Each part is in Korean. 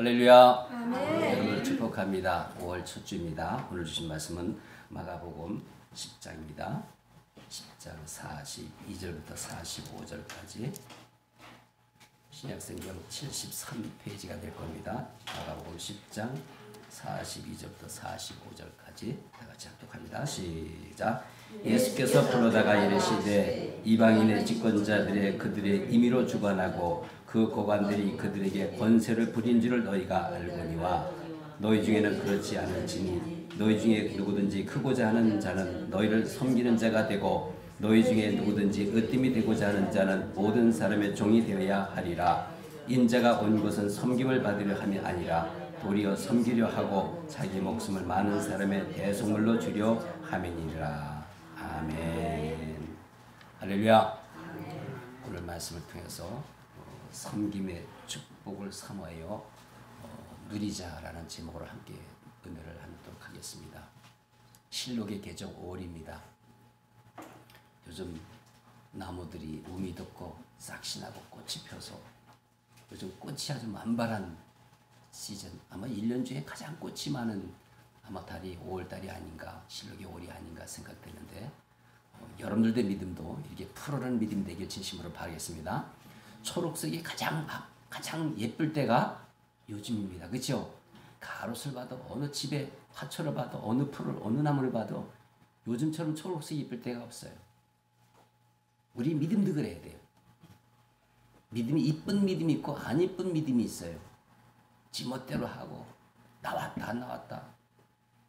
할렐루야. 아멘. 여러분을 축복합니다. 5월 첫 주입니다. 오늘 주신 말씀은 마가복음 10장입니다. 10장 42절부터 45절까지 신약성경 73페이지가 될 겁니다. 마가복음 10장 42절부터 45절까지 다 같이 합독합니다. 시작. 예수께서 불러다가 이르시되 이방인의 집권자들의 그들의 임의로 주관하고 그 고관들이 그들에게 권세를 부린 줄을 너희가 알거니와 너희 중에는 그렇지 않을지니 너희 중에 누구든지 크고자 하는 자는 너희를 섬기는 자가 되고 너희 중에 누구든지 으뜸이 되고자 하는 자는 모든 사람의 종이 되어야 하리라. 인자가 온 것은 섬김을 받으려 함이 아니라 도리어 섬기려 하고 자기 목숨을 많은 사람의 대속물로 주려 함이니라. 아멘. 할렐루야. 오늘 말씀을 통해서 섬김의 축복을 사모하여 누리자라는 제목으로 함께 은혜를 나누도록 하겠습니다. 실록의 계정 5월입니다. 요즘 나무들이 우미 돋고 싹신하고 꽃이 펴서 요즘 꽃이 아주 만발한 시즌, 아마 1년 중에 가장 꽃이 많은 아마 달이 5월달이 아닌가, 실록의 5월이 아닌가 생각되는데 여러분들의 믿음도 이렇게 푸르른 믿음 되길 진심으로 바라겠습니다. 초록색이 가장 예쁠 때가 요즘입니다. 그렇죠? 가로수를 봐도 어느 집에 화초를 봐도 어느 풀을 어느 나무를 봐도 요즘처럼 초록색이 예쁠 때가 없어요. 우리 믿음도 그래야 돼요. 믿음이 이쁜 믿음이 있고 안 이쁜 믿음이 있어요. 지멋대로 하고 나왔다 안 나왔다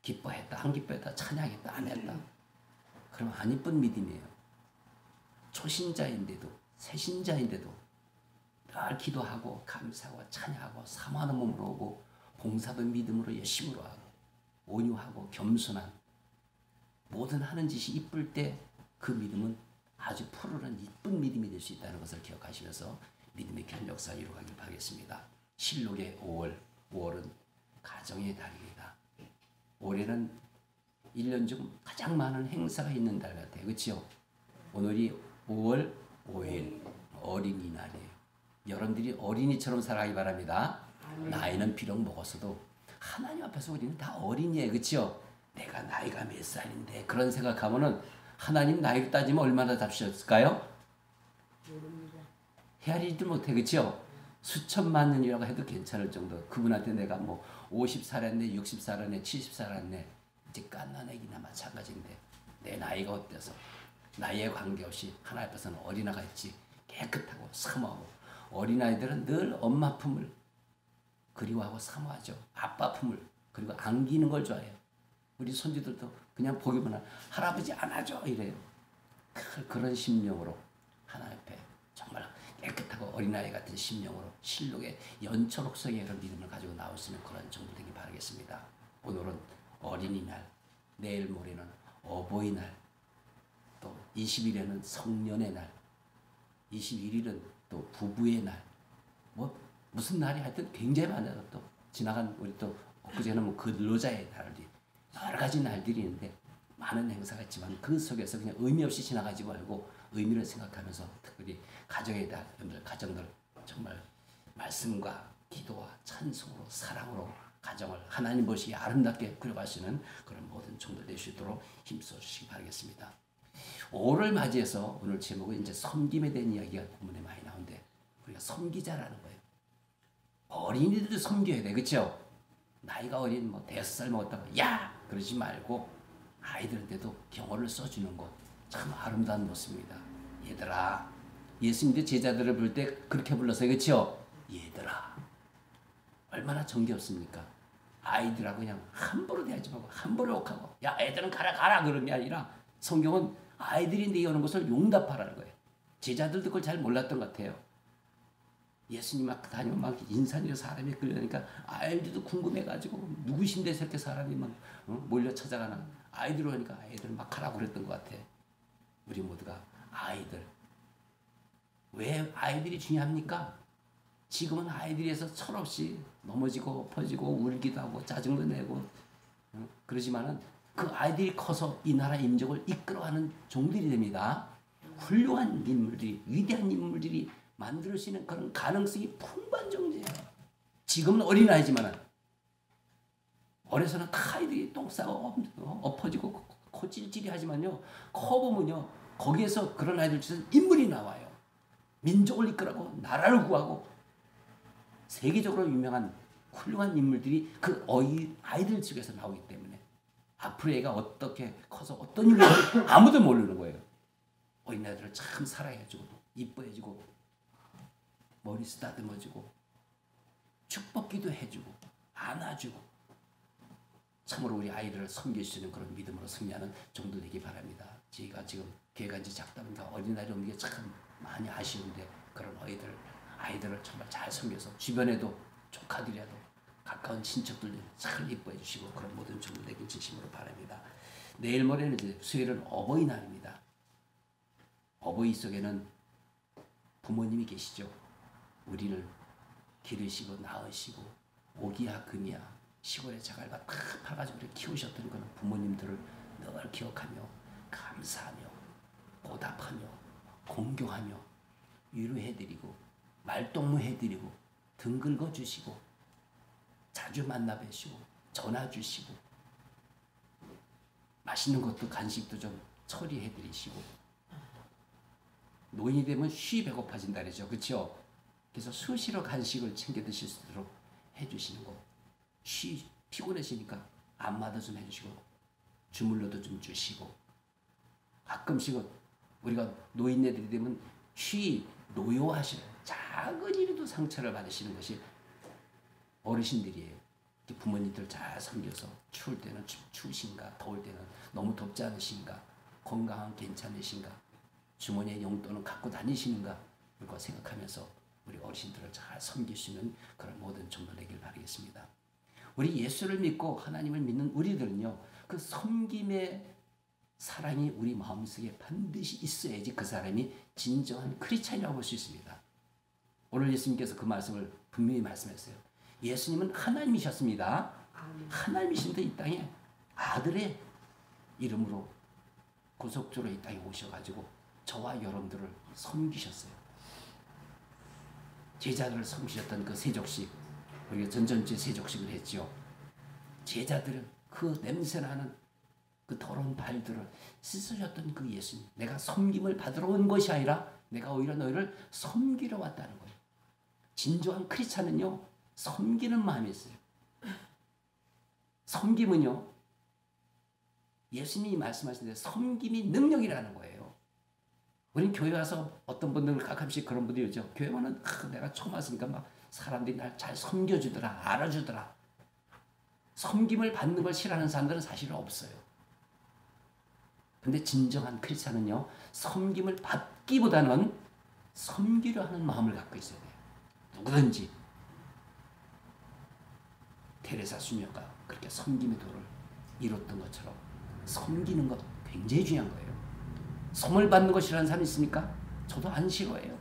기뻐했다 안 기뻐했다 찬양했다 안 했다 그럼 안 이쁜 믿음이에요. 초신자인데도 새신자인데도 늘 기도하고 감사하고 찬양하고 사모하는 몸으로 오고 봉사도 믿음으로 열심으로 하고 온유하고 겸손한 모든 하는 짓이 이쁠 때 그 믿음은 아주 푸르른 이쁜 믿음이 될 수 있다는 것을 기억하시면서 믿음의 견력사를 이루어가길 바라겠습니다. 실록의 5월은 가정의 달입니다. 올해는 1년 중 가장 많은 행사가 있는 달 같아요. 그렇죠? 오늘이 5월 5일 어린이날이에요. 여러분들이 어린이처럼 살아가기 바랍니다. 나이는 비록 먹었어도 하나님 앞에서 우리는 다 어린이에요. 그렇죠? 내가 나이가 몇 살인데 그런 생각하면은 하나님 나이를 따지면 얼마나 잡수셨을까요? 헤아리지도 못해. 그렇죠? 수천만 년이라고 해도 괜찮을 정도. 그분한테 내가 뭐 50살 했네, 60살 했네, 70살 했네. 이제 깐난애기나 마찬가지인데 내 나이가 어때서 나이에 관계없이 하나님 앞에서는 어린아가 있지. 깨끗하고 사모하고 어린아이들은 늘 엄마 품을 그리워하고 사모하죠. 아빠 품을 그리고 안기는 걸 좋아해요. 우리 손주들도 그냥 보기만 할아버지 안아줘 이래요. 그런 심령으로 하나님 앞에 정말 깨끗하고 어린아이 같은 심령으로 실록의 연초록성의 그런 믿음을 가지고 나올 수 있는 그런 정도 되기 바라겠습니다. 오늘은 어린이날, 내일 모레는 어버이날, 또 20일에는 성년의 날, 21일은 또 부부의 날, 뭐 무슨 날이 하여튼 굉장히 많아요. 또 지나간 우리 또 엊그제는 뭐 근로자의 날이 여러 가지 날들이 있는데 많은 행사가 있지만 그 속에서 그냥 의미 없이 지나가지 말고 의미를 생각하면서 특별히 가정의 달, 여러분들 가정들 정말 말씀과 기도와 찬송으로 사랑으로 가정을 하나님 보시기에 아름답게 그려가시는 그런 모든 종들 될 수 있도록 힘써 주시기 바라겠습니다. 5월을 맞이해서 오늘 제목은 이제 섬김에 대한 이야기가 본문에 많이 나오는데 우리가 섬기자라는 거예요. 어린이들도 섬겨야 돼. 그렇죠? 나이가 어린 뭐 5살 먹었다고 야! 그러지 말고 아이들한테도 경어를 써주는 것 참 아름다운 모습입니다. 얘들아, 예수님도 제자들을 부를 때 그렇게 불렀어요. 그렇죠? 얘들아. 얼마나 정겹습니까? 아이들하고 그냥 함부로 대하지 말고 함부로 욕하고 야 애들은 가라 그런 게 아니라 성경은 아이들이 내게 오는 것을 용납하라는 거예요. 제자들도 그걸 잘 몰랐던 것 같아요. 예수님 막 다니면 막 인산이로 사람이 끌려니까 아이들도 궁금해가지고 누구신데 저렇게 사람이 막 몰려 찾아가나 아이들 오니까 아이들 막 하라고 그랬던 것 같아. 우리 모두가 아이들 왜 아이들이 중요합니까? 지금은 아이들에서 철없이 넘어지고 퍼지고 울기도 하고 짜증도 내고 그러지만은 그 아이들이 커서 이 나라 민족을 이끌어가는 종들이 됩니다. 훌륭한 인물들이 위대한 인물들이 만들 수 있는 그런 가능성이 풍부한 존재예요. 지금은 어린아이지만 어려서는 다 아이들이 똥 싸고 엎어지고 코 찔찔이 하지만요. 커보면요. 거기에서 그런 아이들 중에서 인물이 나와요. 민족을 이끌고 나라를 구하고 세계적으로 유명한 훌륭한 인물들이 그 아이들 중에서 나오기 때문에 앞으로 애가 어떻게 커서 어떤 일을 할지 아무도 모르는 거예요. 어린아이들을 참 사랑해주고 이뻐해주고 머리 쓰다듬어주고 축복기도 해주고 안아주고 참으로 우리 아이들을 섬길 수 있는 그런 믿음으로 승리하는 정도 되기 바랍니다. 저희가 지금 교회가 이제 작다 보니까 어린아이들 없는 게 참 많이 아쉬운데 그런 아이들을 정말 잘 섬겨서 주변에도 조카들이라도 가까운 친척들도 잘 이뻐해 주시고 그런 모든 정도 되길 진심으로 바랍니다. 내일 모레는 이제 수요일은 어버이날입니다. 어버이 속에는 부모님이 계시죠. 우리를 기르시고 낳으시고 오기야 금이야 시골의 자갈과 다 파가지고 키우셨던 그런 부모님들을 늘 기억하며 감사하며 보답하며 공경하며 위로해드리고 말동무해드리고 등 긁어주시고 자주 만나 뵈시고 전화 주시고 맛있는 것도 간식도 좀 처리해드리시고 노인이 되면 쉬 배고파진다 그러죠. 그렇죠? 그래서 수시로 간식을 챙겨 드실 수 있도록 해주시는 거. 피곤해지니까 안마도 좀 해주시고 주물러도 좀 주시고 가끔씩은 우리가 노인네들이 되면 노여하시는 작은 일에도 상처를 받으시는 것이 어르신들이에요. 부모님들 잘 섬겨서 추울 때는 추우신가 더울 때는 너무 덥지 않으신가 건강한 괜찮으신가 주머니에 용돈은 갖고 다니시는가 이걸 생각하면서 우리 어르신들을 잘 섬길 수 있는 그런 모든 정도 되길 바라겠습니다. 우리 예수를 믿고 하나님을 믿는 우리들은요. 그 섬김의 사랑이 우리 마음속에 반드시 있어야지 그 사람이 진정한 크리스찬이라고 볼 수 있습니다. 오늘 예수님께서 그 말씀을 분명히 말씀했어요. 예수님은 하나님이셨습니다. 하나님이신데 이 땅에 아들의 이름으로 고속주로 이 땅에 오셔가지고 저와 여러분들을 섬기셨어요. 제자들을 섬기셨던 그 세족식 우리가 전전주에 세족식을 했죠. 제자들은 그 냄새나는 그 더러운 발들을 씻으셨던 그 예수님 내가 섬김을 받으러 온 것이 아니라 내가 오히려 너희를 섬기러 왔다는 거예요. 진정한 크리스찬은요 섬기는 마음이 있어요. 섬김은요 예수님이 말씀하신 대로 섬김이 능력이라는 거예요. 우린 교회 와서 어떤 분들은 가끔씩 그런 분들이 있죠. 교회 오면 내가 처음 왔으니까 막 사람들이 날 잘 섬겨주더라 알아주더라. 섬김을 받는 걸 싫어하는 사람들은 사실은 없어요. 근데 진정한 크리스찬은요 섬김을 받기보다는 섬기려 하는 마음을 갖고 있어야 돼요. 누구든지 테레사 수녀가 그렇게 섬김의 도를 이뤘던 것처럼 섬기는 것 굉장히 중요한 거예요. 선물 받는 거 싫어하는 사람 있습니까? 저도 안 싫어해요.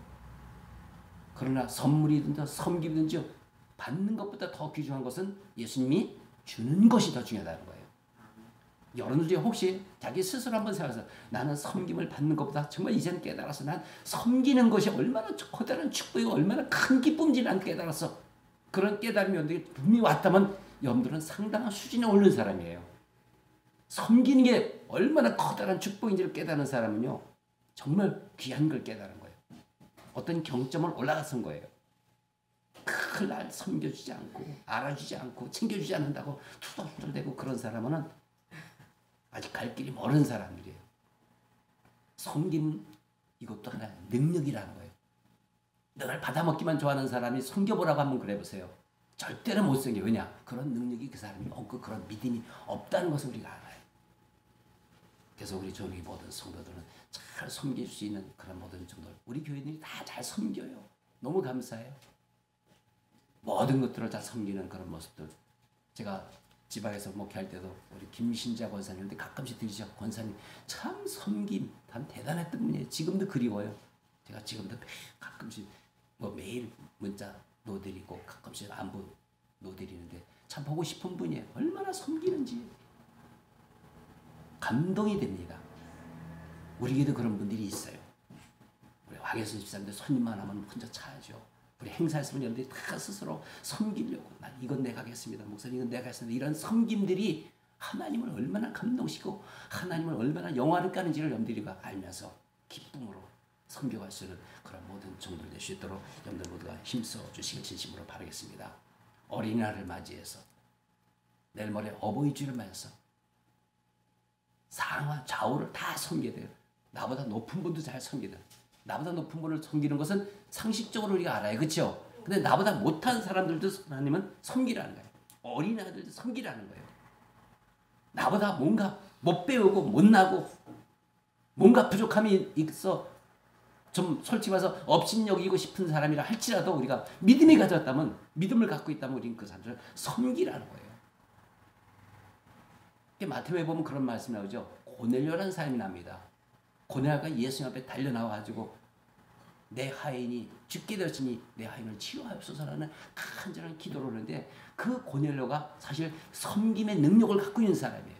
그러나 선물이든지 섬김이든지 받는 것보다 더 귀중한 것은 예수님이 주는 것이 더 중요하다는 거예요. 여러분들 중에 혹시 자기 스스로 한번 생각해서 나는 섬김을 받는 것보다 정말 이제는 깨달아서 난 섬기는 것이 얼마나 커다란 축복이고 얼마나 큰 기쁨인지 난 깨달았어. 그런 깨달음이 여러분들이 분명히 왔다면 여러분들은 상당한 수준에 오른 사람이에요. 섬기는 게 얼마나 커다란 축복인지를 깨달은 사람은요. 정말 귀한 걸 깨달은 거예요. 어떤 경점을 올라가선 거예요. 그 날 섬겨주지 않고 알아주지 않고 챙겨주지 않는다고 투덜투덜대고 그런 사람은 아직 갈 길이 멀은 사람들이에요. 섬김 이것도 하나의 능력이라는 거예요. 늘 받아먹기만 좋아하는 사람이 섬겨보라고 한번 그래보세요. 절대로 못 섬겨. 왜냐? 그런 능력이 그 사람이 없고 그런 믿음이 없다는 것을 우리가 알아요. 그래서 우리 저기 모든 성도들은 잘 섬길 수 있는 그런 모든 정도 우리 교인들이 다 잘 섬겨요. 너무 감사해요. 모든 것들을 다 섬기는 그런 모습들. 제가 지방에서 목회할 때도 우리 김신자 권사님한테 가끔씩 들으시죠. 권사님 참 섬김 참 대단했던 분이에요. 지금도 그리워요. 제가 지금도 가끔씩 매일 문자 놓드리고 가끔씩 안부 놓드리는데 참 보고 싶은 분이에요. 얼마나 섬기는지 감동이 됩니다. 우리에게도 그런 분들이 있어요. 우리 황혜선 집사님들 손님만 하면 혼자 차죠. 우리 행사에서 보는 여러분들이 다 스스로 섬기려고 난 이건 내가 하겠습니다. 목사님 이건 내가 하겠습니다. 이런 섬김들이 하나님을 얼마나 감동시키고 하나님을 얼마나 영화롭게 하는지를 여러분들이 알면서 기쁨으로 섬겨갈 수 있는 그런 모든 종들 될 수 있도록 여러분들 모두가 힘써 주시길 진심으로 바라겠습니다. 어린이날을 맞이해서 내일 모레 어버이 주를 맞아서 상하 좌우를 다 섬겨야 돼요. 나보다 높은 분도 잘 섬겨야 돼요. 나보다 높은 분을 섬기는 것은 상식적으로 우리가 알아요. 그렇죠? 근데 나보다 못한 사람들도 하나님은 섬기라는 거예요. 어린아이들도 섬기라는 거예요. 나보다 뭔가 못 배우고 못나고 뭔가 부족함이 있어 좀 솔직히 말해서 업신여기고 싶은 사람이라 할지라도 우리가 믿음이 가졌다면 믿음을 갖고 있다면 우리는 그 사람들을 섬기라는 거예요. 마태복음에 보면 그런 말씀이 나오죠. 고넬료라는 사람이 납니다. 고넬료가 예수님 앞에 달려나와가지고 내 하인이 죽게 되었으니 내 하인을 치유하옵소서라는 간절한 기도를 하는데 그 고넬료가 사실 섬김의 능력을 갖고 있는 사람이에요.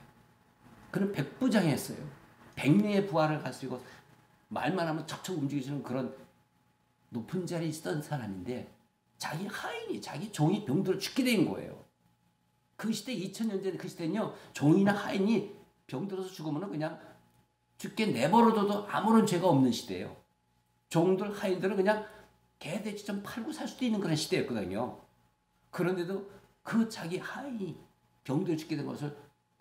그는 백부장이었어요. 100명의 부하를 가지고 말만 하면 척척 움직이시는 그런 높은 자리에 있었던 사람인데 자기 하인이 자기 종이 병들어 죽게 된 거예요. 그 시대 2000년 전 그 시대는요. 종이나 하인이 병들어서 죽으면 그냥 죽게 내버려둬도 아무런 죄가 없는 시대예요. 종들 하인들은 그냥 개돼지 좀 팔고 살 수도 있는 그런 시대였거든요. 그런데도 그 자기 하인이 병들어 죽게 된 것을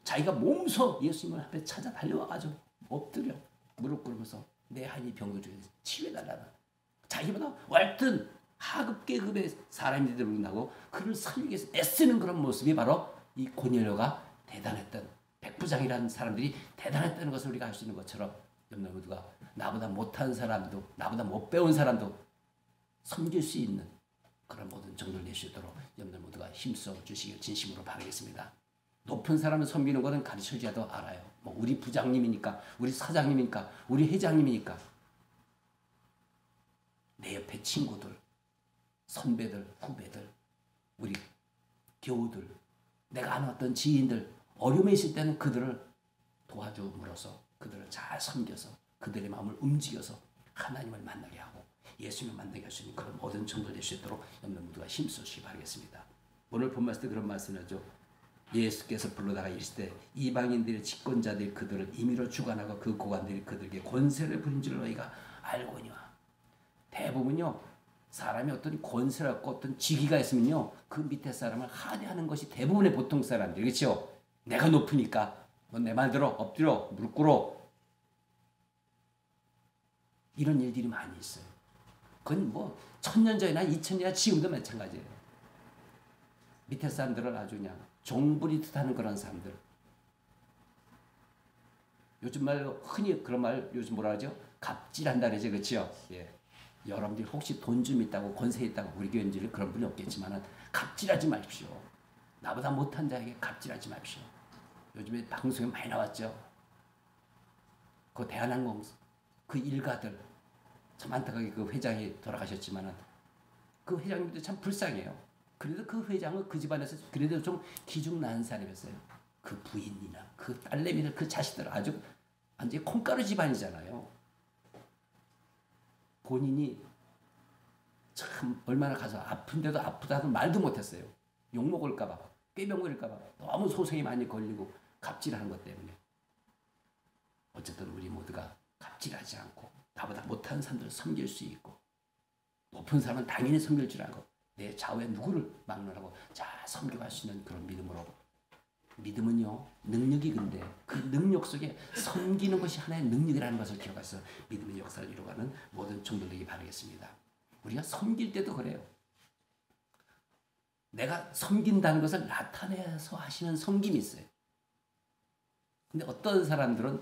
자기가 몸소 예수님 앞에 찾아 달려와가지고 엎드려 무릎 꿇으면서 내 하인이 병들어 죽게 돼서 치유해달라는 자기보다 월등 하급 계급의 사람이 되고 그를 살리기 위해서 애쓰는 그런 모습이 바로 이 고넬료가 대단했던 백부장이라는 사람들이 대단했다는 것을 우리가 알 수 있는 것처럼 여러분 모두가 나보다 못한 사람도 나보다 못 배운 사람도 섬길 수 있는 그런 모든 정도를 낼 수 있도록 여러분들 모두가 힘써 주시길 진심으로 바라겠습니다. 높은 사람을 섬기는 것은 가르쳐줘도 알아요. 뭐 우리 부장님이니까 우리 사장님이니까 우리 회장님이니까 내 옆에 친구들 선배들 후배들 우리 교우들 내가 아는 어떤 지인들 어려움에 있을 때는 그들을 도와줌으로써 그들을 잘 섬겨서 그들의 마음을 움직여서 하나님을 만나게 하고 예수님을 만나게 할 수 있는 그런 모든 정도를 낼 수 있도록 여러분 모두가 힘쓰시기 바라겠습니다. 오늘 본 말씀 때 그런 말씀을 하죠. 예수께서 불러다가 이르시되 이방인들의 집권자들이 그들을 임의로 주관하고 그 고관들이 그들에게 권세를 부린 줄 너희가 알거니와. 대부분요 사람이 어떤 권세를 갖고 어떤 직위가 있으면요 그 밑에 사람을 하대하는 것이 대부분의 보통 사람들. 그렇죠? 내가 높으니까 뭐 내 말 들어 엎드려 무릎 꿇어 이런 일들이 많이 있어요. 그건 뭐 1000년 전이나 2000년이나 지금도 마찬가지예요. 밑에 사람들을 아주 그냥 종부리듯 하는 그런 사람들. 요즘 말로 흔히 그런 말 요즘 뭐라 하죠? 갑질한다 그러죠. 그렇죠? 예. 여러분들이 혹시 돈 좀 있다고 권세 있다고 우리 교인들은 그런 분이 없겠지만 갑질하지 마십시오. 나보다 못한 자에게 갑질하지 마십시오. 요즘에 방송에 많이 나왔죠. 그 대한항공 그 일가들 참 안타깝게 그 회장이 돌아가셨지만 그 회장님도 참 불쌍해요. 그래도 그 회장은 그 집안에서 그래도 좀 기중 나은 사람이었어요. 그 부인이나 그 딸내미들 그 자식들 아주 완전히 콩가루 집안이잖아요. 본인이 참 얼마나 가서 아픈데도 아프다고 말도 못했어요. 욕먹을까봐 꾀병거릴까봐 너무 소송이 많이 걸리고 갑질하는 것 때문에. 어쨌든 우리 모두가 갑질하지 않고 나보다 못한 사람들을 섬길 수 있고 높은 사람은 당연히 섬길 줄 알고 내 좌우에 누구를 막론하고 잘 섬겨갈 수 있는 그런 믿음으로. 믿음은요 능력이 근데 그 능력 속에 섬기는 것이 하나의 능력이라는 것을 기억해서 믿음의 역사를 이루어가는 모든 종들 되기 바라겠습니다. 우리가 섬길 때도 그래요. 내가 섬긴다는 것을 나타내서 하시는 섬김이 있어요. 근데 어떤 사람들은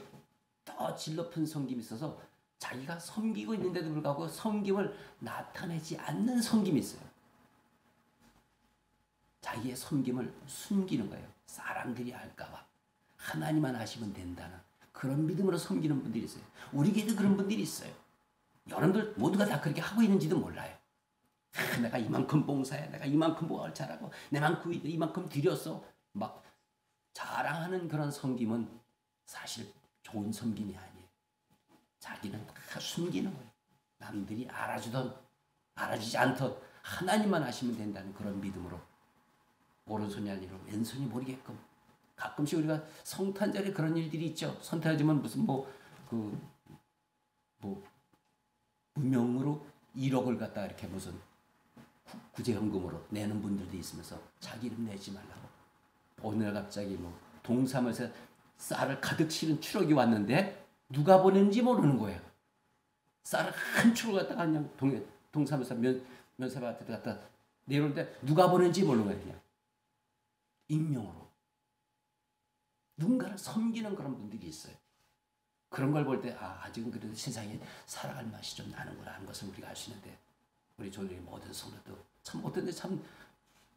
더 질 높은 섬김이 있어서 자기가 섬기고 있는데도 불구하고 섬김을 나타내지 않는 섬김이 있어요. 자기의 섬김을 숨기는 거예요. 사람들이 알까봐. 하나님만 하시면 된다는 그런 믿음으로 섬기는 분들이 있어요. 우리 교회도 그런 분들이 있어요. 여러분들 모두가 다 그렇게 하고 있는지도 몰라요. 내가 이만큼 봉사해. 내가 이만큼 뭐를 잘하고 내만큼 이만큼 드렸어. 막 자랑하는 그런 섬김은 사실 좋은 섬김이 아니에요. 자기는 다 숨기는 거예요. 남들이 알아주던 알아주지 않던 하나님만 하시면 된다는 그런 믿음으로 오른손이 아니라 왼손이 모르게끔 가끔씩 우리가 성탄절에 그런 일들이 있죠. 성탄절이면 무슨 무명으로 1억을 갖다 이렇게 무슨 구제헌금으로 내는 분들도 있으면서 자기 이름 내지 말라고. 오늘 갑자기 동사무소에서 쌀을 가득 실은 추럭이 왔는데 누가 보낸지 모르는 거예요. 쌀을 한 추럭 갖다가 그냥 동사무소 면사밭에 갖다 내놓는데 누가 보낸지 모르는 거예요. 그냥 익명으로. 누군가를 섬기는 그런 분들이 있어요. 그런 걸 볼 때 아직은 그래도 세상에 살아갈 맛이 좀 나는구나 하는 것을 우리가 알 수 있는데 우리 조선의 모든 성도도 참 어떤데 참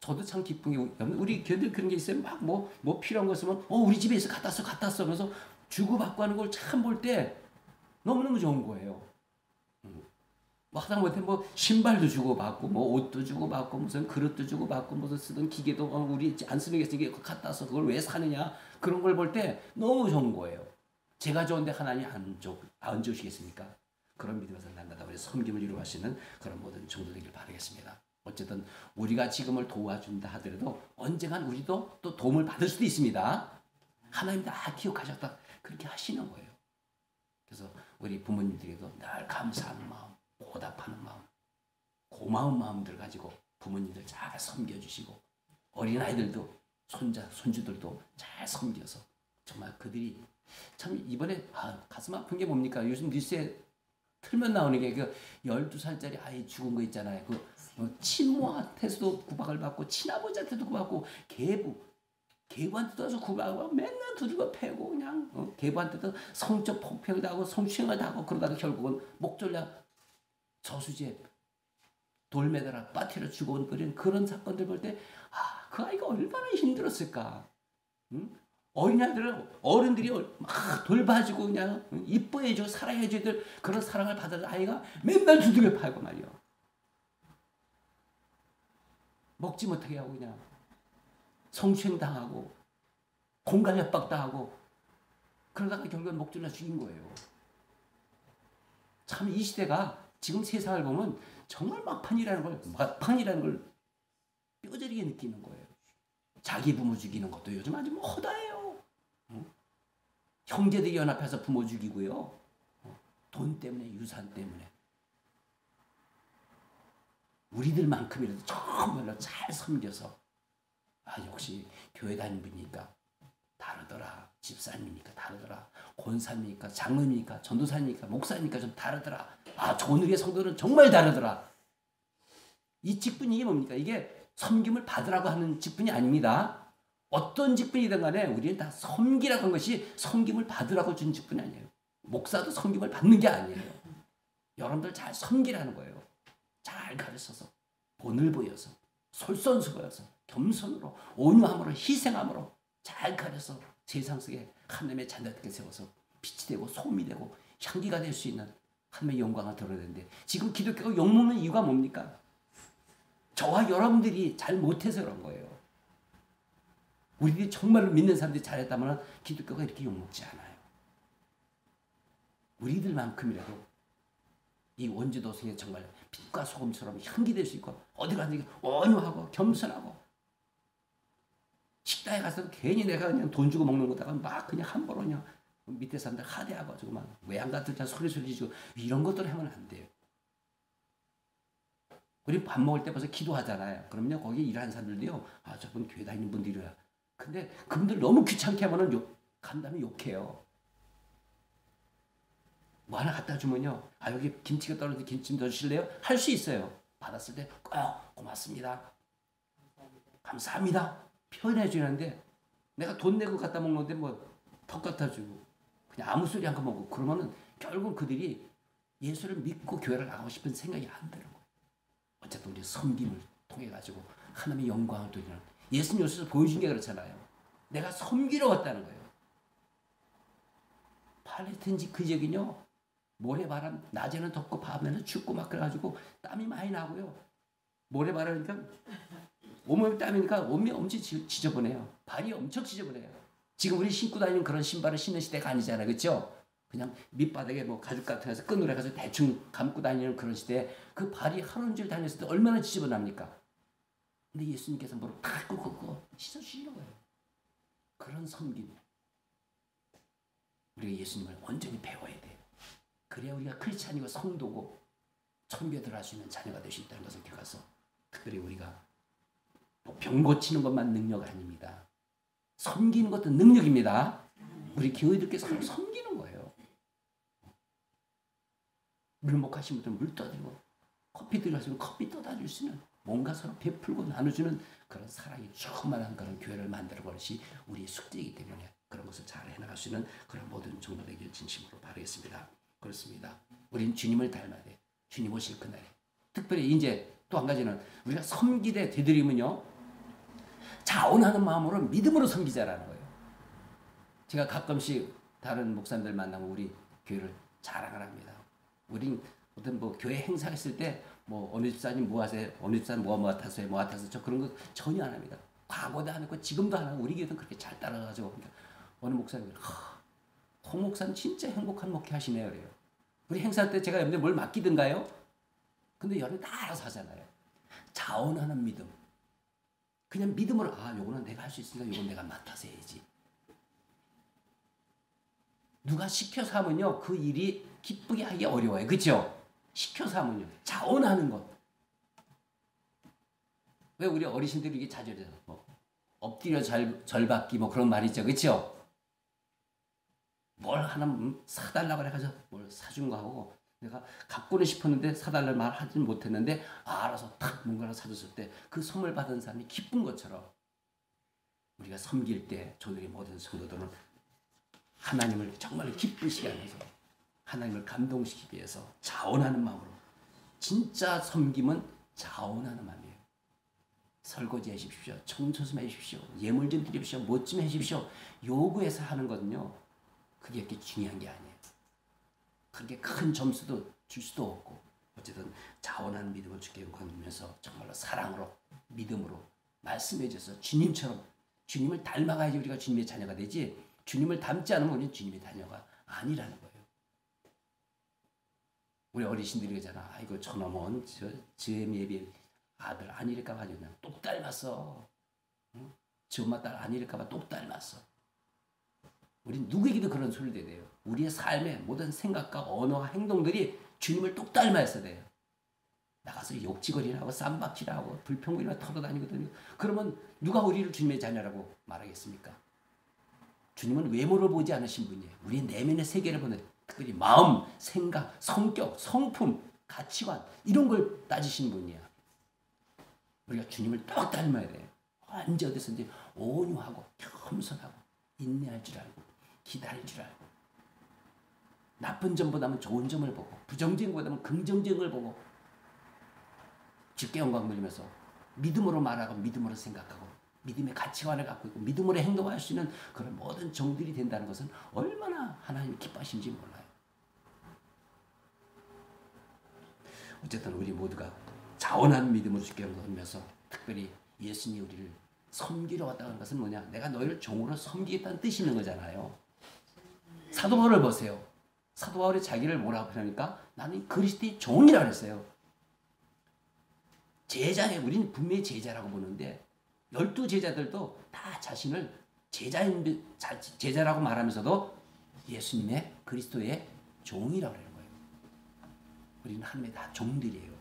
저도 참 기쁜 게 우리 교회들 그런 게 있어요. 막 뭐 필요한 거 있으면 우리 집에 있어 갖다 써 하면서 주고받고 하는 걸 참 볼 때 너무너무 좋은 거예요. 하다못해 신발도 주고받고 옷도 주고받고 무슨 그릇도 주고받고 무슨 쓰던 기계도 우리 안 쓰는 게 있으니까 갖다 써 그걸 왜 사느냐 그런 걸 볼 때 너무 좋은 거예요. 제가 좋은데 하나님 안 주시겠습니까? 그런 믿음에서 날마다 우리 섬김을 이루어가시는 그런 모든 종들 되길 바라겠습니다. 어쨌든 우리가 지금을 도와준다 하더라도 언젠간 우리도 또 도움을 받을 수도 있습니다. 하나님 다 기억하셨다 그렇게 하시는 거예요. 그래서 우리 부모님들에게도 늘 감사하는 마음, 보답하는 마음, 고마운 마음들 가지고 부모님들 잘 섬겨주시고 어린아이들도 손주들도 잘 섬겨서 정말 그들이 참 이번에 가슴 아픈 게 뭡니까? 요즘 뉴스에 틀면 나오는 게 12살짜리 아이 죽은 거 있잖아요. 친모한테서도 구박을 받고 친아버지한테도 구박받고 계부한테도 아주 구박하고 맨날 두들겨 패고 그냥 계부한테도 성적 폭행을 당하고 성추행을 당하고 그러다가 결국은 목졸라 저수지에 돌매달아 빠뜨려 죽어버린 그런 사건들 볼 때 그 아이가 얼마나 힘들었을까. 어린아이들은 어른들이 막 돌봐주고 그냥 이뻐해주고 사랑해줘야 될 그런 사랑을 받을 아이가 맨날 두들겨 패고 말이요. 먹지 못하게 하고 그냥 성추행 당하고 공갈 협박 당하고 그러다가 결국은 목졸라 죽인 거예요. 참 이 시대가 지금 세상을 보면 정말 막판이라는 걸 뼈저리게 느끼는 거예요. 자기 부모 죽이는 것도 요즘 아주 허다해요. 형제들이 연합해서 부모 죽이고요. 돈 때문에 유산 때문에. 우리들만큼이라도 정말로 잘 섬겨서 역시 교회 다니는 분이니까 다르더라. 집사님이니까 다르더라. 권사님이니까 장로님이니까 전도사님이니까 목사님이니까 좀 다르더라. 조은우의 성도는 정말 다르더라. 이 직분이 뭡니까? 이게 섬김을 받으라고 하는 직분이 아닙니다. 어떤 직분이든 간에 우리는 다 섬기라고 한 것이 섬김을 받으라고 준 직분이 아니에요. 목사도 섬김을 받는 게 아니에요. 여러분들 잘 섬기라는 거예요. 잘 가르쳐서 본을 보여서 솔선수범해서 겸손으로 온유함으로 희생함으로 잘 가르쳐서 세상 속에 하나님의 자녀들께 세워서 빛이 되고 소금이 되고 향기가 될 수 있는 하나님의 영광을 드러내는데 지금 기독교가 욕먹는 이유가 뭡니까? 저와 여러분들이 잘 못해서 그런 거예요. 우리들이 정말로 믿는 사람들이 잘했다면 기독교가 이렇게 욕먹지 않아요. 우리들만큼이라도 이 원주도성에 정말 빛과 소금처럼 향기될 수 있고 어디 가든지 온유하고 겸손하고 식당에 가서 괜히 내가 그냥 돈 주고 먹는 거다가 막 그냥 함부로 그냥 밑에 사람들 하대하고 막 외양 같은 소리 지르고 이런 것들 하면 안 돼요. 우리 밥 먹을 때 벌써 기도하잖아요. 그러면요 거기 일하는 사람들도요 저분 교회 다니는 분들이야. 근데 그분들 너무 귀찮게 하면은 간담이 욕해요. 뭐 하나 갖다 주면요 여기 김치가 떨어졌는데 김치 좀 더 주실래요? 할 수 있어요. 받았을 때 고맙습니다. 감사합니다. 표현해 주는데 내가 돈 내고 갖다 먹는데 턱 갖다 주고 그냥 아무 소리 한 거 먹고 그러면은 결국 그들이 예수를 믿고 교회를 나가고 싶은 생각이 안 드는 거예요. 어쨌든 우리 섬김을 통해 가지고 하나님의 영광을 돌리는 예수님 요새서 보여준 게 그렇잖아요. 내가 섬기러 왔다는 거예요. 팔레스타인 그 지역은요 모래바람 낮에는 덥고 밤에는 춥고 막 그래가지고 땀이 많이 나고요. 모래바람이니까 온몸에 땀이니까 몸이 엄청 지저분해요. 발이 엄청 지저분해요. 지금 우리 신고 다니는 그런 신발을 신는 시대가 아니잖아요. 그렇죠? 그냥 밑바닥에 뭐 가죽 같은 데서 끈으로 해가지고 대충 감고 다니는 그런 시대에 그 발이 하루 종일 다녔을 때 얼마나 지저분합니까? 근데 예수님께서 무릎 탁 꿇고 씻어주시는 거예요. 그런 섬김. 우리가 예수님을 온전히 배워야 돼요. 그래야 우리가 크리스찬이고 성도고 천교들 할 수 있는 자녀가 될 수 있다는 것을 기억해서 특별히 우리가 병 고치는 것만 능력 아닙니다. 섬기는 것도 능력입니다. 우리 교회들께서 섬기는 거예요. 물목하신 분들은 물 떠드리고 커피 드리고 커피 떠다 줄 수 있는 뭔가 서로 베풀고 나눠주는 그런 사랑이 충만한 그런 교회를 만드는 것이 우리의 숙제이기 때문에 그런 것을 잘 해나갈 수 있는 그런 모든 종들에게 진심으로 바라겠습니다. 그렇습니다. 우린 주님을 닮아야 돼. 주님 오실 그날에. 특별히 이제 또 한 가지는 우리가 섬기되 되드리면요. 자원하는 마음으로 믿음으로 섬기자라는 거예요. 제가 가끔씩 다른 목사님들 만나면 우리 교회를 자랑을 합니다. 우린 어떤 뭐 교회 행사 했을 때 뭐 어느 집사님 뭐 하세요? 어느 집사님 뭐 맡았어요? 뭐 맡았어요? 저 그런 거 전혀 안 합니다. 과거도 안 했고 지금도 안 하고 우리 교회도 그렇게 잘 따라가지고 그러니까 어느 목사님이 홍 목사님 진짜 행복한 목회 하시네요. 그래요. 우리 행사 때 제가 여러분들 뭘 맡기든가요? 근데 여러분 다 알아서 하잖아요. 자원하는 믿음. 그냥 믿음으로 요거는 내가 할 수 있으니까 요건 내가 맡아서 해야지. 누가 시켜서 하면요. 그 일이 기쁘게 하기 어려워요. 그렇죠? 시켜서 하면요. 자원하는 것. 왜 우리 어르신들이 이게 자주 해요? 뭐 엎드려 절받기 뭐 그런 말 있죠. 그렇죠? 뭘 하나 사달라고 해가지고 뭘 사준 거 하고 내가 갖고는 싶었는데 사달라는 말 하진 못했는데 알아서 탁 뭔가를 사줬을 때 그 선물 받은 사람이 기쁜 것처럼 우리가 섬길 때 저들의 모든 성도들은 하나님을 정말 기쁘시게 하면서 하나님을 감동시키기 위해서 자원하는 마음으로 진짜 섬김은 자원하는 마음이에요. 설거지 해주십시오. 청소 좀 해주십시오. 예물 좀 드립시오. 뭐 좀 해주십시오. 요구해서 하는 거는요. 그게 그렇게 중요한 게 아니에요. 그렇게 큰 점수도 줄 수도 없고 어쨌든 자원하는 믿음을 주께 영광드리면서 정말로 사랑으로 믿음으로 말씀해 주셔서 주님처럼 주님을 닮아가야지 우리가 주님의 자녀가 되지 주님을 닮지 않으면 우리는 주님의 자녀가 아니라는 거예요. 우리 어르신들이 그러잖아. 아이고 저놈은 저의 예비 아들 아니랄까 봐 그냥 똑 닮았어. 응? 지 엄마 딸 아니랄까 봐 똑 닮았어. 우리 누구에게도 그런 소리를 해야 돼요. 우리의 삶의 모든 생각과 언어와 행동들이 주님을 똑 닮아야 돼요. 나가서 욕지거리나 하고 쌈박질나 하고 불평불이나 털어다니거든요. 그러면 누가 우리를 주님의 자녀라고 말하겠습니까? 주님은 외모를 보지 않으신 분이에요. 우리의 내면의 세계를 보는 특별히 마음, 생각, 성격, 성품, 가치관 이런 걸 따지시는 분이야. 우리가 주님을 똑 닮아야 돼요. 언제 어디서든지 온유하고 겸손하고 인내할 줄 알고 기다릴 줄 알고 나쁜 점보다는 좋은 점을 보고 부정적인 것보다는 긍정적인 걸 보고 주께 영광 돌리면서 믿음으로 말하고 믿음으로 생각하고 믿음의 가치관을 갖고 있고 믿음으로 행동할 수 있는 그런 모든 종들이 된다는 것은 얼마나 하나님이 기뻐하신지 몰라요. 어쨌든 우리 모두가 자원하는 믿음으로 주께 영광 돌리면서 특별히 예수님이 우리를 섬기러 왔다는 것은 뭐냐? 내가 너희를 종으로 섬기겠다는 뜻이 있는 거잖아요. 사도 바울을 보세요. 사도 바울이 자기를 뭐라고 표현하니까 나는 그리스도의 종이라고 했어요. 제자예요. 우리는 분명히 제자라고 보는데 12 제자들도 다 자신을 제자라고 말하면서도 예수님의 그리스도의 종이라고 하는 거예요. 우리는 하나님의 다 종들이에요.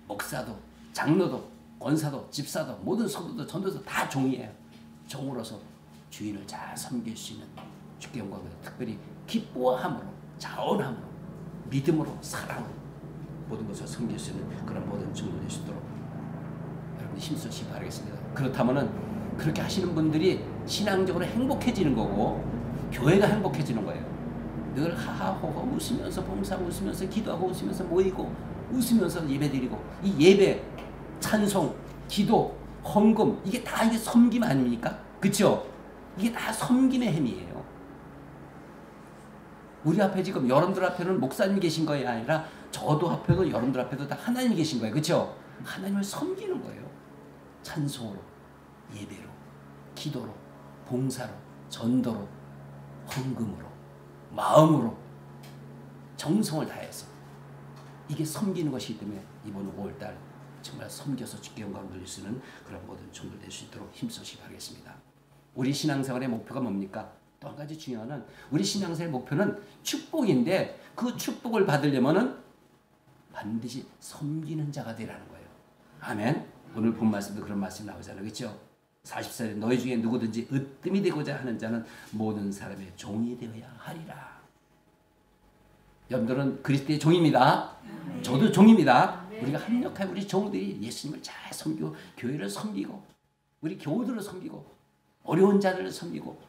목사도 장로도 권사도 집사도 모든 성도도 전도도 다 종이에요. 종으로서 주인을 잘 섬길 수 있는 주께 영광을 특별히 기뻐함으로 자원함으로 믿음으로 사랑으로 모든 것을 섬길 수 있는 그런 모든 종들 될 수 있도록 여러분이 힘쓰시기 바라겠습니다. 그렇다면은 그렇게 하시는 분들이 신앙적으로 행복해지는 거고 교회가 행복해지는 거예요. 늘 하하호호 웃으면서 봉사하고 웃으면서 기도하고 웃으면서 모이고 웃으면서 예배드리고 이 예배, 찬송, 기도, 헌금 이게 다 이게 섬김 아닙니까? 그렇죠? 이게 다 섬김의 행위예요. 우리 앞에 지금 여러분들 앞에는 목사님 계신 것이 아니라 저도 앞에도 여러분들 앞에도 다 하나님 계신 거예요. 그렇죠? 하나님을 섬기는 거예요. 찬송으로, 예배로, 기도로, 봉사로, 전도로, 헌금으로 마음으로 정성을 다해서 이게 섬기는 것이기 때문에 이번 5월달 정말 섬겨서 주께 영광을 돌릴 수 있는 그런 모든 종들 될 수 있도록 힘쓰시기 바라겠습니다. 우리 신앙생활의 목표가 뭡니까? 또 한 가지 중요한 건 우리 신앙생활의 목표는 축복인데 그 축복을 받으려면은 반드시 섬기는 자가 되라는 거예요. 아멘. 오늘 본 말씀도 그런 말씀이 나오잖아요. 그렇죠? 40살에 너희 중에 누구든지 으뜸이 되고자 하는 자는 모든 사람의 종이 되어야 하리라. 여러분들은 그리스도의 종입니다. 저도 종입니다. 우리가 합력하여 우리 종들이 예수님을 잘 섬기고 교회를 섬기고 우리 교우들을 섬기고 어려운 자들을 섬기고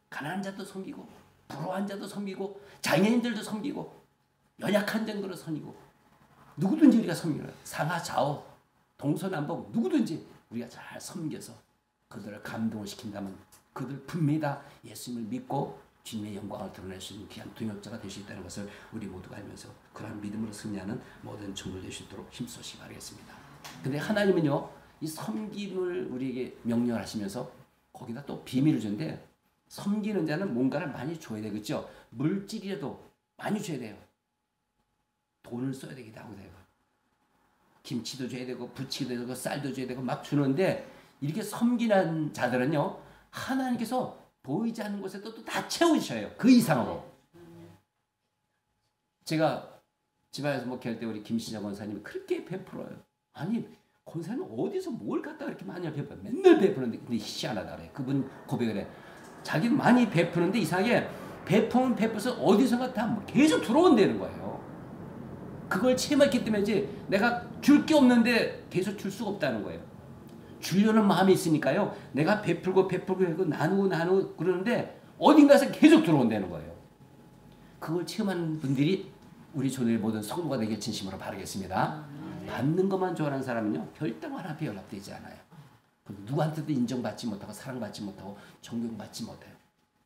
가난한 자도 섬기고 부러워한 자도 섬기고 장애인들도 섬기고 연약한 정도로 섬기고 누구든지 우리가 섬기는 상하 좌우 동서남북 누구든지 우리가 잘 섬겨서 그들을 감동을 시킨다면 그들 분명히 다 예수님을 믿고 주님의 영광을 드러낼 수 있는 귀한 동역자가 될 수 있다는 것을 우리 모두가 알면서 그러한 믿음으로 승리하는 모든 종들 될 수 있도록 힘쓰시기 바라겠습니다. 근데 하나님은요 이 섬김을 우리에게 명령하시면서 거기다 또 비밀을 주는데 섬기는 자는 뭔가를 많이 줘야 되겠죠. 물질이라도 많이 줘야 돼요. 돈을 써야 되기도 하고 돼요. 김치도 줘야 되고 부치도 되고 쌀도 줘야 되고 막 주는데 이렇게 섬기는 자들은요 하나님께서 보이지 않는 곳에도 또 다 채우셔요. 그 이상으로. 제가 집안에서 목회할 때 우리 김신영 권사님이 그렇게 베풀어요. 아니 권사님은 어디서 뭘 갖다가 이렇게 많이 베풀어요. 맨날 베푸는데 근데 희한하다 그래. 그분 고백을 해. 자기는 많이 베푸는데 이상하게 베푸면 베풀어서 어디선가 다 계속 들어온다는 거예요. 그걸 체험했기 때문이지 내가 줄 게 없는데 계속 줄 수가 없다는 거예요. 주려는 마음이 있으니까요. 내가 베풀고 나누고 그러는데 어딘가에서 계속 들어온다는 거예요. 그걸 체험하는 분들이 우리 조선의 모든 성도가 되길 진심으로 바라겠습니다. 받는 것만 좋아하는 사람은요. 결당 하나 연합되지 않아요. 누구한테도 인정받지 못하고 사랑받지 못하고 존경받지 못해요.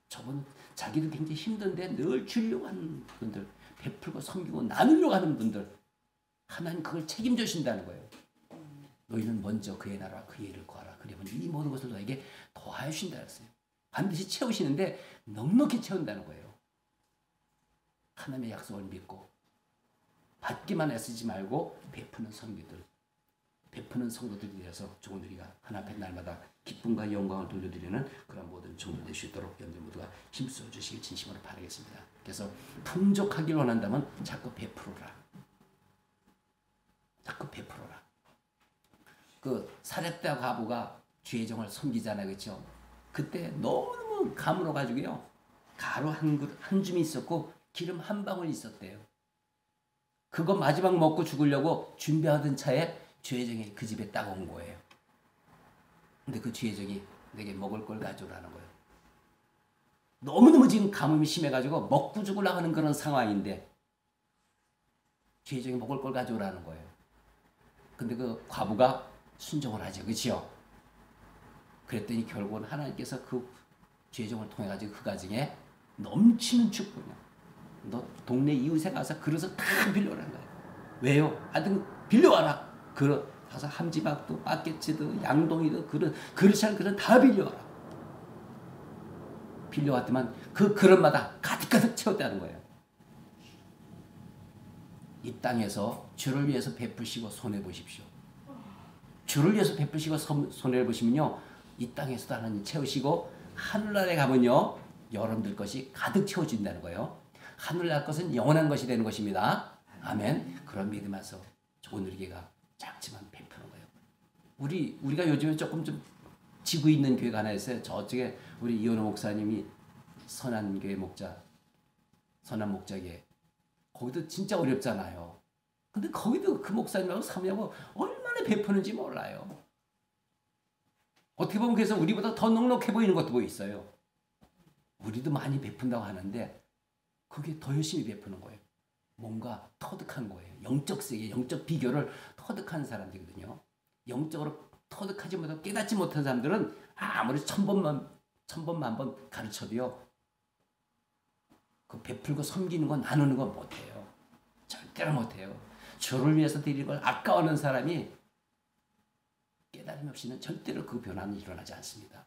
저분 자기도 굉장히 힘든데 늘 주려고 하는 분들 베풀고 섬기고 나누려고 하는 분들 하나님 그걸 책임져 주신다는 거예요. 너희는 먼저 그의 나라 그의 일을 구하라. 그러면 이 모든 것을 너에게 더하여 주신다 했어요. 반드시 채우시는데 넉넉히 채운다는 거예요. 하나님의 약속을 믿고 받기만 애쓰지 말고 베푸는 성도들이 되어서 좋은 우리가 하나 앞에 날마다 기쁨과 영광을 돌려드리는 그런 모든 종들 될 수 있도록 여러분들 모두가 힘써 주시길 진심으로 바라겠습니다. 그래서 풍족하길 원한다면 자꾸 베풀어라. 자꾸 베풀어라. 그 사렙다 과부가 주의 종을 섬기잖아요. 그렇죠? 그때 너무너무 가물어 가지고요. 가루 한 줌이 있었고 기름 한 방울 있었대요. 그거 마지막 먹고 죽으려고 준비하던 차에 주의 종이 그 집에 딱 온 거예요. 근데 그 주의 종이 내게 먹을 걸 가져오라는 거예요. 너무너무 지금 가뭄이 심해가지고 먹고 죽으려고 하는 그런 상황인데 주의 종이 먹을 걸 가져오라는 거예요. 근데 그 과부가 순종을 하죠. 그렇죠? 그랬더니 결국은 하나님께서 그 주의 종을 통해 가지고 그 가정에 넘치는 축복이야. 너 동네 이웃에 가서 그릇을 다 빌려오라는 거예요. 왜요? 하여튼 빌려와라. 그릇 가서 함지박도 바게츠도 양동이도 그릇이랑 그릇 다 빌려와라. 빌려왔더만 그 그릇마다 가득가득 채웠다는 거예요. 이 땅에서 주를 위해서 베푸시고 손해보십시오. 주를 위해서 베푸시고 손해를 보시면요. 이 땅에서도 하나님 채우시고 하늘나라에 가면요. 여러분들 것이 가득 채워진다는 거예요. 하늘나라 것은 영원한 것이 되는 것입니다. 아멘. 그런 믿음에서 좋은 우리가 작지만 베푸는 거예요. 우리가 요즘에 조금 좀 지고 있는 교회가 하나 있어요. 저쪽에 우리 이현호 목사님이 선한 교회 목자, 선한 목자계 거기도 진짜 어렵잖아요. 근데 거기도 그 목사님하고 사모님하고 얼마나 베푸는지 몰라요. 어떻게 보면 그래서 우리보다 더 넉넉해 보이는 것도 뭐 있어요. 우리도 많이 베푼다고 하는데 그게 더 열심히 베푸는 거예요. 뭔가 터득한 거예요. 영적 세계, 영적 비결을 터득한 사람들이거든요. 영적으로 터득하지 못하고 깨닫지 못한 사람들은 아무리 천번만 번 가르쳐도요. 그 베풀고 섬기는 거 나누는 건 못해요. 절대로 못해요. 주를 위해서 드리는 걸 아까워하는 사람이 깨달음 없이는 절대로 그 변화는 일어나지 않습니다.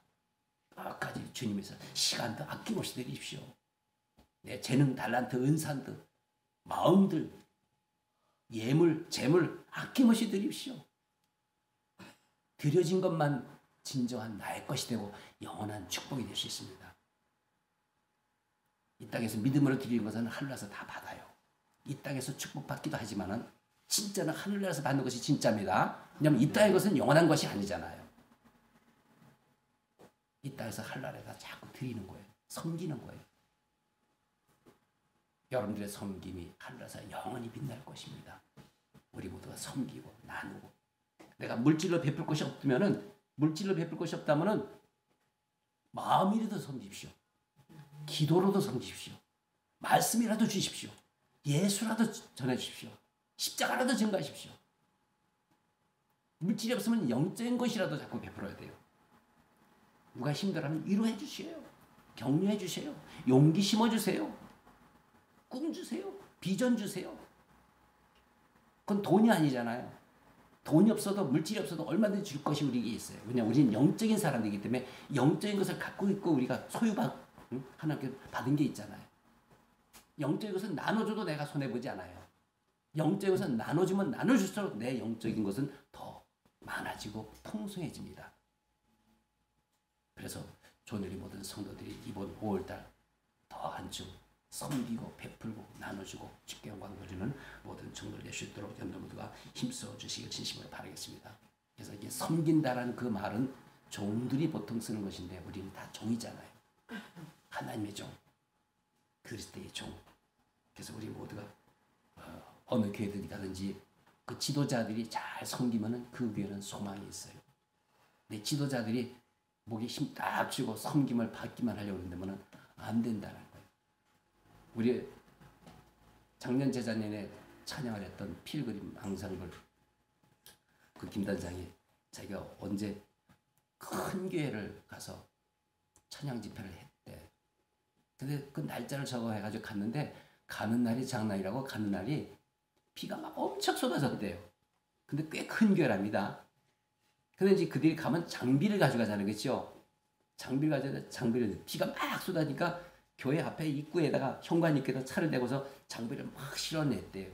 끝까지 주님에서 시간도 아낌없이 드리십시오. 내 재능, 달란트, 은사들, 마음들, 예물, 재물 아낌없이 드립시오. 드려진 것만 진정한 나의 것이 되고 영원한 축복이 될 수 있습니다. 이 땅에서 믿음으로 드리는 것은 하늘나라에서 다 받아요. 이 땅에서 축복받기도 하지만은 진짜는 하늘나라에서 받는 것이 진짜입니다. 왜냐하면 이 땅의 것은 영원한 것이 아니잖아요. 이 땅에서 하늘나라에다 자꾸 드리는 거예요. 섬기는 거예요. 여러분들의 섬김이 하늘나라에서 영원히 빛날 것입니다. 우리 모두가 섬기고 나누고, 내가 물질로 베풀 것이 없다면은, 물질로 베풀 것이 없다면은 마음이라도 섬기십시오. 기도로도 섬기십시오. 말씀이라도 주십시오. 예수라도 전해주십시오. 십자가라도 증가하십시오. 물질이 없으면 영적인 것이라도 자꾸 베풀어야 돼요. 누가 힘들어하면 위로해 주세요. 격려해 주세요. 용기 심어주세요. 꿈 주세요. 비전 주세요. 그건 돈이 아니잖아요. 돈이 없어도, 물질이 없어도 얼마든지 줄 것이 우리에게 있어요. 왜냐하면 우리는 영적인 사람이기 때문에 영적인 것을 갖고 있고 우리가 하나님께 받은 게 있잖아요. 영적인 것은 나눠줘도 내가 손해보지 않아요. 영적인 것은 나눠주면 나눠줄수록 내 영적인 것은 더 많아지고 풍성해집니다. 그래서 조누리 모든 성도들이 이번 5월달 더 한층 섬기고 베풀고 나눠주고 주께 영광 돌리는 모든 종들 될 수 있도록 여러분 모두가 힘써 주시길 진심으로 바라겠습니다. 그래서 이게 섬긴다라는 그 말은 종들이 보통 쓰는 것인데 우리는 다 종이잖아요. 하나님의 종, 그리스도의 종. 그래서 우리 모두가 어느 교회들이 가든지 그 지도자들이 잘 섬기면은 그 교회는 소망이 있어요. 내 지도자들이 목에 힘 딱 주고 섬김을 받기만 하려고 그러면 안 된다는 거예요. 우리 작년 재작년에 찬양을 했던 필그림 앙상블 그 김단장이 자기가 언제 큰 교회를 가서 찬양 집회를 했대. 근데 그 날짜를 적어해가지고 갔는데 가는 날이 장날이라고 가는 날이 비가 막 엄청 쏟아졌대요. 근데 꽤 큰 교회랍니다. 근데 이제 그들이 가면 장비를 가져가자는 거죠. 장비를 가져가 장비를 비가 막 쏟아지니까 교회 앞에 입구에다가 현관 입구에다 차를 대고서 장비를 막 실어냈대요.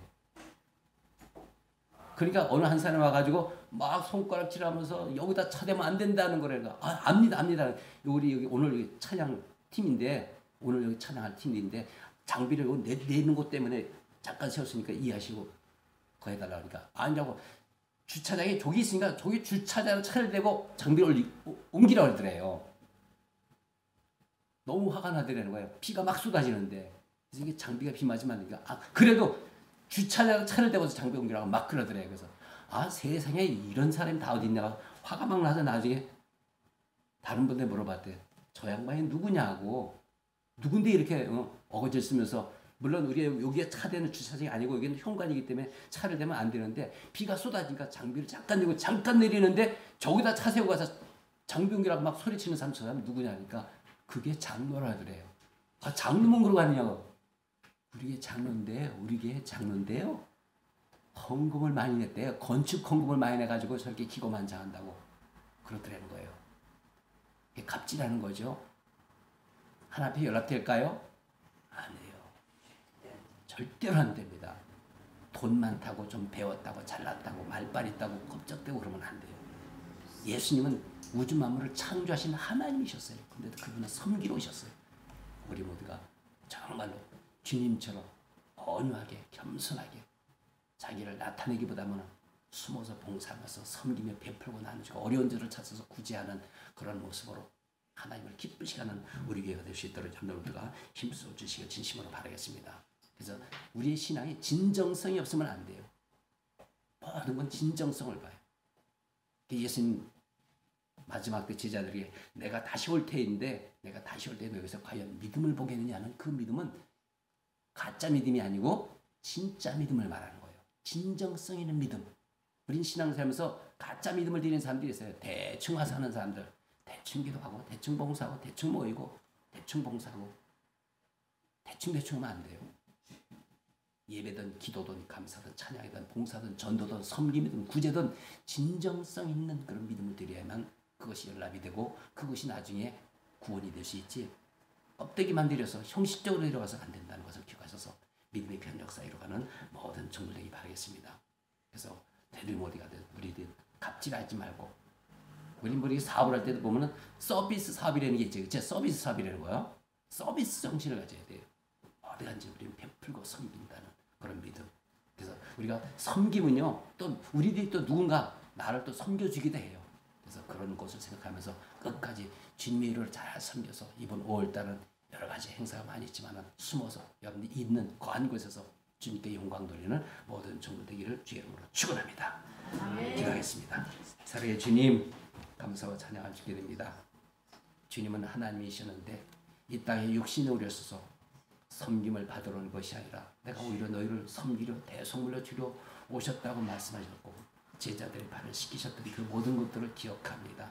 그러니까 어느 한 사람이 와가지고 막 손가락질하면서 여기다 차대면 안 된다는 거래요. 압니다. 우리 여기 오늘 찬양 팀인데 오늘 여기 찬양할 팀인데 장비를 내는 것 때문에 잠깐 세웠으니까 이해하시고 거해달라 그러니까 아니라고 주차장에 저기 있으니까 저기 주차장 차를 대고 장비를 옮기라고 그러더래요. 너무 화가 나더라는 거예요. 비가 막 쏟아지는데. 그래서 이게 장비가 비 맞으면 안 되니까 그래도 주차장 차를 대고서 장비 옮기라고 막 그러더래요. 그래서 세상에 이런 사람이 다 어디 있나 화가 막 나서 나중에 다른 분들 물어봤대요. 저 양반이 누구냐고. 누군데 이렇게 어거질 쓰면서 물론 우리 여기에 차 대는 주차장이 아니고 여기는 현관이기 때문에 차를 대면 안 되는데 비가 쏟아지니까 장비를 잠깐 내고 잠깐 내리는데 저기다 차 세우고 가서 장비 옮기라고 막 소리치는 사람 저 사람이 누구냐니까 그게 장로라 그래요. 장로만 그러고 가느냐고. 우리 게 장로인데요. 헌금을 많이 냈대요. 건축 헌금을 많이 내가지고 저렇게 기고만장한다고 그러더라는 거예요. 이게 갑질하는 거죠. 하나님 앞에 연락될까요? 아니에요. 절대로 안 됩니다. 돈 많다고 좀 배웠다고 잘났다고 말빨 있다고 겁적대고 그러면 안 돼요. 예수님은 우주 만물을 창조하신 하나님이셨어요. 근데 그분은 섬기러 오셨어요. 우리 모두가 정말로 주님처럼 온유하게 겸손하게 자기를 나타내기보다는 숨어서 봉사하면서 섬기며 베풀고 나누고 어려운 자를 찾아서 구제하는 그런 모습으로 하나님을 기쁘시게 하는 우리 교회가 될 수 있도록 여러분들과 힘써 주시길 진심으로 바라겠습니다. 그래서 우리의 신앙이 진정성이 없으면 안 돼요. 모든 건 진정성을 봐요. 예수님 마지막 때 제자들에게 내가 다시 올 테인데 여기서 과연 믿음을 보겠느냐는 그 믿음은 가짜 믿음이 아니고 진짜 믿음을 말하는 거예요. 진정성 있는 믿음. 우린 신앙생활하면서 가짜 믿음을 드리는 사람들이 있어요. 대충 와서 하는 사람들. 대충 기도하고 대충 봉사하고 대충 모이고 대충 봉사하고 대충 하면 안 돼요. 예배든 기도든 감사든 찬양이든 봉사든 전도든 섬김이든 구제든 진정성 있는 그런 믿음을 드려야만 그것이 연락이 되고 그것이 나중에 구원이 될 수 있지. 껍데기만 들여서 형식적으로 들어가서 안 된다는 것을 기억하셔서 믿음의 귀한 역사 이루어가는 모든 정글 되기 바라겠습니다. 그래서 되도록 어디가 우리들 갑질하지 말고 우리 사업을 할 때도 보면은 서비스 사업이라는 게 있죠. 그치? 서비스 사업이라는 거요. 서비스 정신을 가져야 돼요. 어디 간지 우리는 베풀고 섬긴다는 그런 믿음. 그래서 우리가 섬기면요, 또 우리들이 또 누군가 나를 또 섬겨주기도 해요. 그래서 그런 것을 생각하면서 끝까지 주님의 일을 잘 섬겨서 이번 5월달은 여러 가지 행사가 많이 있지만 숨어서 여러분이 있는 거한 곳에서 주님께 영광 돌리는 모든 종들 되기를 주의 이름으로 축원합니다. 기도하겠습니다. 사랑의 주님, 감사와 찬양을 주게 됩니다. 주님은 하나님이셨는데 이 땅에 육신을 우려서서 섬김을 받으러 온 것이 아니라 내가 오히려 너희를 섬기려 대속물로 주려 오셨다고 말씀하셨고 제자들의 발을 씻기셨던 그 모든 것들을 기억합니다.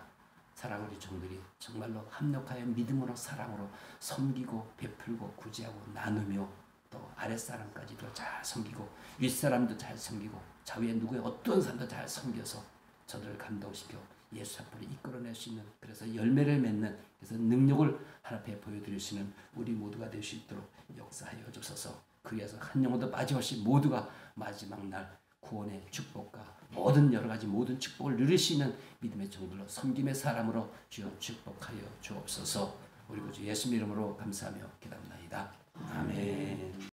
사랑하는 우리 종들이 정말로 합력하여 믿음으로 사랑으로 섬기고 베풀고 구제하고 나누며 또 아랫사람까지도 잘 섬기고 윗사람도 잘 섬기고 자위에 누구의 어떤 사람도 잘 섬겨서 저들을 감동시켜 예수 앞으로 이끌어낼 수 있는 그래서 열매를 맺는 그래서 능력을 하나 앞에 보여드릴 수 있는 우리 모두가 될 수 있도록 역사하여 주소서. 그리해서 한 영혼도 빠짐없이 모두가 마지막 날 구원의 축복과 모든 여러 가지 모든 축복을 누릴 수 있는 믿음의 종들로 섬김의 사람으로 주여 축복하여 주옵소서. 우리 구주 예수 이름으로 감사하며 기도합니다. 아멘.